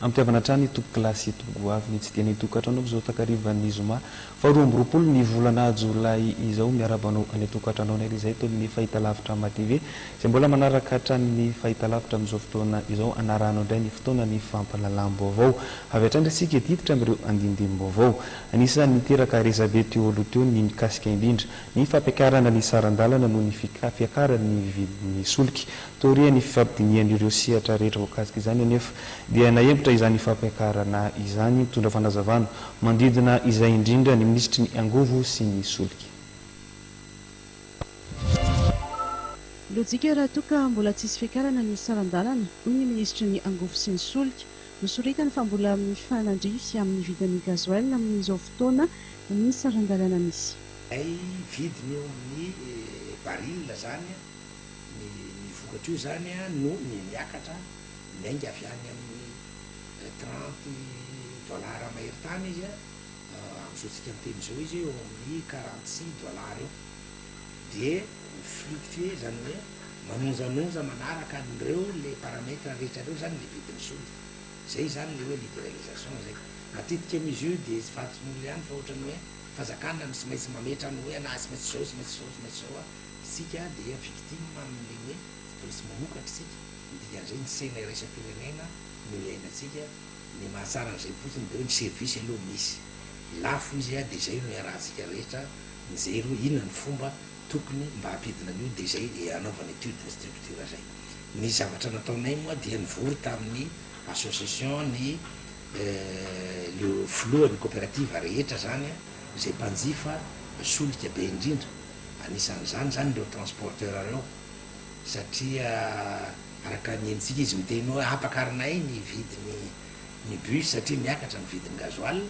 Ampiavana trany toko klasy toko avy ny tsy dia nitokatrano zao takarivan'ny zoma fa 12 ny volana jolay izao miarabanao any tokatrano ny izay toy ny fahitalavitra mative izay mbola manaraka hatrany fahitalavitra amin'izao fotoana izao anarano indray ny fotoana ny fampalalam-baovao avy hatrany resika diditra amin'ireo andindim-baovao anisan'ny niteraka resabe teo aloha teo ny mikasika indrindra ny fampiakarana ny sarandalana noho ny fiakaran'ny vidin'ny solika toria ny fifampidinian'ireo sehatra rehetra voakasika izany anefa dia naembitra izany fampiakarana izany mitondra fanazavana mandidina izay indrindra ny ministry ny angovo sy ny solika. Lojika raha toka mbola tsisy fiakarana ny sarandalana hoy ny ministry ny angovo sy ny solika nosoritany fa mbola mifanandrify amin'ny vidin'ny gazoil amin'izao fotoana ny sarandalana misy. Ay vidiny eo amin'ny baril zany ny vokatra io zany no miakatra miainga avy any amin'ny $30 mahery-tany izy amin'izao miteny zao izy eo amin'ny $46 eo dia fluctué zany hoe manonjanonja manaraka an'ireo le paramètre rehetra reo zany le vidin'ny solika zay zany le hoe libéralisation zay matetika amin'izy io dia fahatsin'olo ihany fa ohatrany hoe fazakana sy maintsy mametra ny hoe ana sy maintsy zao sy maintsy zao sy maintsy zao isika dia victime amin'ny hoe polisy mamokatra isika dikan'izay ny saina iraisam-pirenena no iainantsika ny mahatsara n'izay fotsiny dia hoe ny service aloha misy lafo izy dia zay no iarahantsika rehetra mijery hoe inona ny fomba tokony mba hampidina an'io dia zay anaovana étude ny structure zay ny zavatra nataonay moa dia nivory tamin'ny association ny le filohan'ny coopérative rehetra zany zay mpanjifa solika be indrindra anisan'izany zany reo transporteur reo satria araka ny enitsika izy miteny hoe apakarinay ny vidiny ny bus satria miakatra ny vidiny gazoil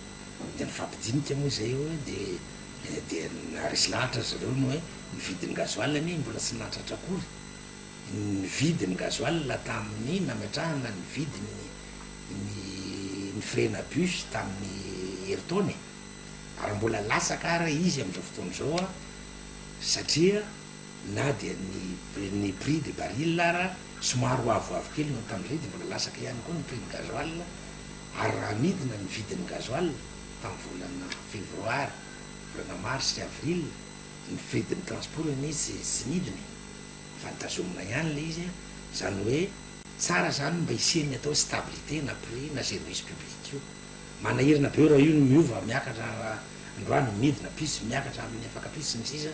dia nifampidinika moa zay hoe dia naresy lahatra zareo no hoe ny vidiny gazoil any mbola tsy natratra akory ny vidiny gazoil tamin'ny nametrahana ny vidiny ny frena bus tamin'ny herintaona ary mbola lasaka ara izy amin'izao fotoana zao satria na dia ny prix de baril ara somary avoavo kely no tamin'izay dia mbola lasaka ihany koa ny prix ny gazoil ary raha midina ny vidin'ny gazoil tamin'ny volana févroary volana mars sy avril ny vidin'ny transport izy sy midiny fantazomina ihany le izy zany hoe tsara zany mba isiany atao stabilité na prix na service public io manahirina be raha io no miova miakatra androany midina pisy miakatra amin'ny afaka pisy sy ny sisa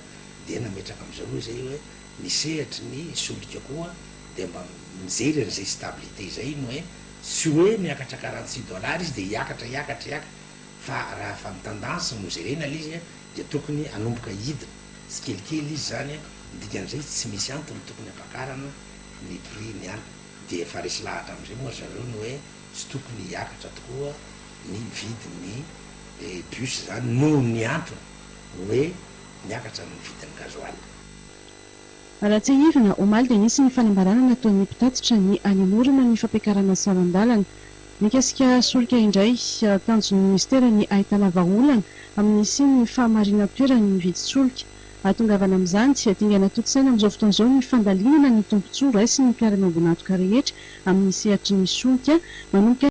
dia nametraka amin'izao zay hoe nisehatry ny solika koa dia mba mijery an'izay stabilité zay no hoe tsy hoe miakatra $46 izy dia hiakatra fa raha fa mitendance no jerena le izy dia tokony anomboka hidina sy kelikely izy zany dikan'izay tsy misy antony tokony ampakarana ny prix ny any dia efa resy lahatra amin'izay moa zareo no hoe tsy tokony hiakatra tokoa ny vidiny bus zany noho ny antony hoe miakatra ny vidin'ny gazoil. Raha-tsy ivina omaly dia nisy ny fanambarana nataon'ny mpitatitra ny animorana ny fampiakarana sarandalana mikasika solika indray tanjon'ny ministera ny ahitana vahaolana amin'ny siny fahamarina toerany ny vidin-solika atongavana amin'izany tsy adingana totsaina amin'izao fotoana izao ny fandalinana ny tombontsoa raisy ny mpiara-miambinatoka rehetra amin'ny sehatry ny solika manomboka